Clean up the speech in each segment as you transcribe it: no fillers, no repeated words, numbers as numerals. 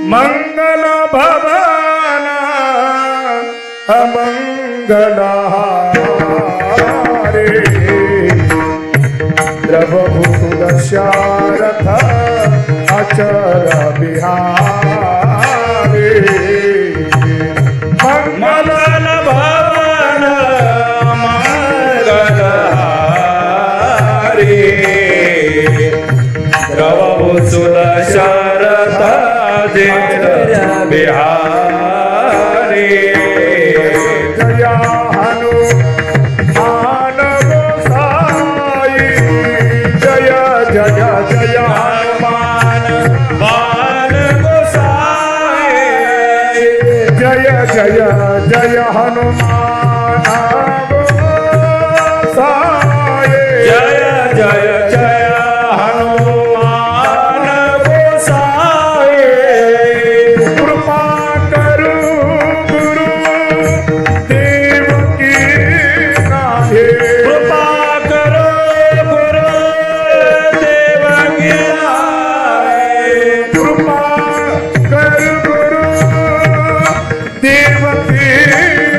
मंगल भवन अमंगलहारे द्रवभूषु दशरथ अचर बिहारे मंगल भवन मंगलहारे द्रवभूषु दशरथ बिहारी जय हनुमान गोसाई जय जय जय हनुमान बाल गोसाई जय जय जय हनुमान गोसाई जय जय जय हनुमान गोसाई कृपा करो गुरु देव की नाहे कृपा करो गुरु देव की नाहे कृपा कर गुरु देव की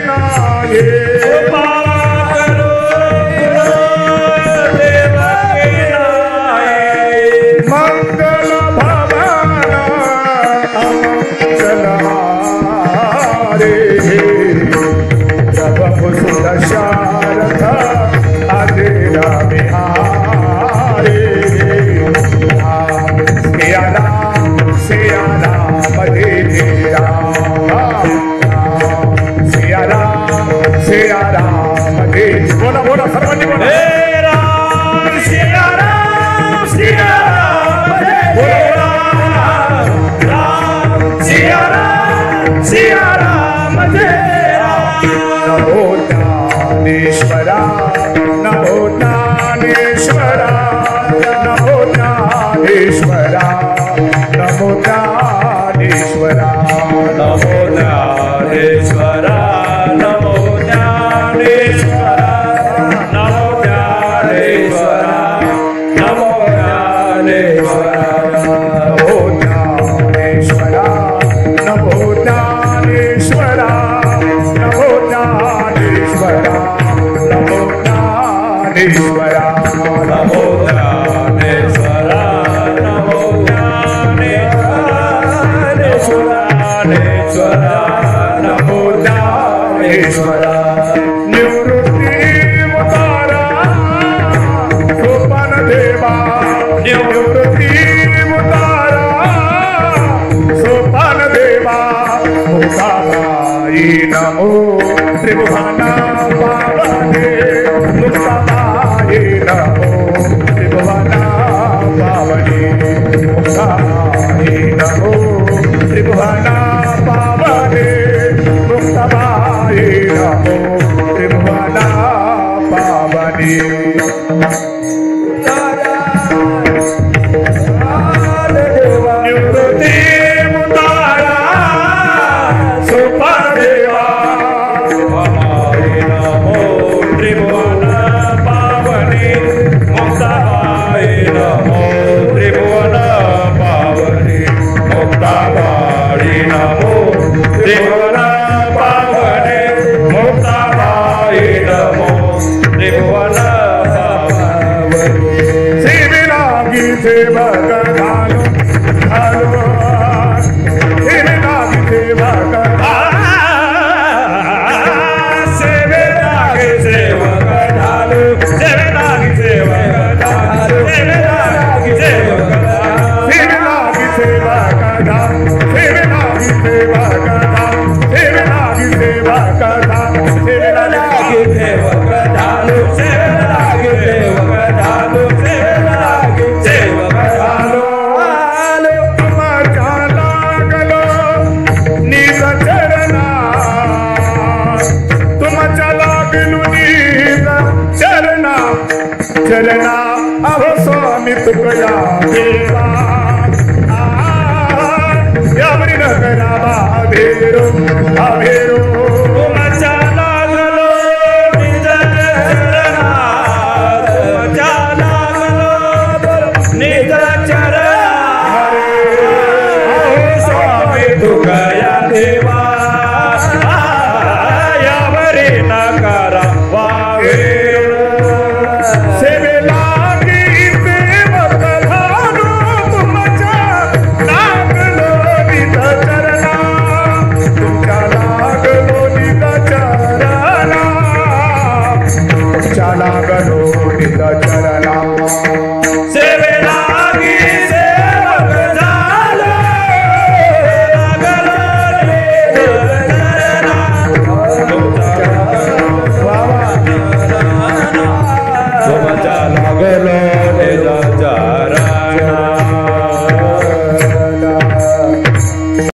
नाहे कृपा करो गुरु देव की नाहे मंगल भवन अमंगलहारे द्रवभूषु दशरथ अचर बिहारे सिया राम जय सिया राम जय बोला बोला सर्वज्ञ बोला हे राम सिया राम जय बोला राम सिया राम जय नमो ज्ञानेश्वरा नमो ज्ञानेश्वरा नमो ज्ञानेश्वरा नमो ज्ञानेश्वरा नमो ज्ञानेश्वरा नमो ज्ञानेश्वरा नमो ज्ञानेश्वरा नमो ज्ञानेश्वरा नमो ज्ञानेश्वरा नमो ज्ञानेश्वरा नमो ज्ञानेश्वरा नमो ज्ञानेश्वरा नमो ज्ञानेश्वरा नमो ज्ञानेश्वरा नमो ज्ञानेश्वरा निवृत्ति मुतारा सोपान देवा निवृत्ति मुतारा सोपान देवा मुक्ताबाई नमो त्रिभुवन पावने मुक्ताबाई नमो त्रिभुवन पावने मुक्ताबाई नमो त्रिभुवन पावने मुक्ताबाई नमो त्रिभुवन पावने निवृत्ति मुतारा सोपान देवा नमो त्रिभुवन पावने मुक्ताबाई नमो त्रिभुवन पावने मुक्ताबाई नमो त्रिभुवन पावने मुक्ताबाई नमो त्रिभुवन पावने शिवलागी सेवक भालो भालो शिवलागी सेवक शिवलागी सेवक भालो शिवलागी सेवक भालो शिवलागी सेवक शिवलागी सेवक शिवलागी सेवक शिवलागी सेवक शिवलागी सेवक भालो शिवलागी सेवक भालो शिवलागी सेवक भालो हालो तुम चला गलो नील चरना तुम चला गलो नील चरना चरना अब स्वामी तुकया देवा यावरी नगरा बाधेरो अभेरो तुम चला गलो नील चरना तुम चला गलो नील चरना तुकया देवा यावरी नकारा वावे सेवेला गीते बदलानो तुमच्या लागलो नित चरणा तुमच्या लागलो नित चरणा तुमच्या लागलो नित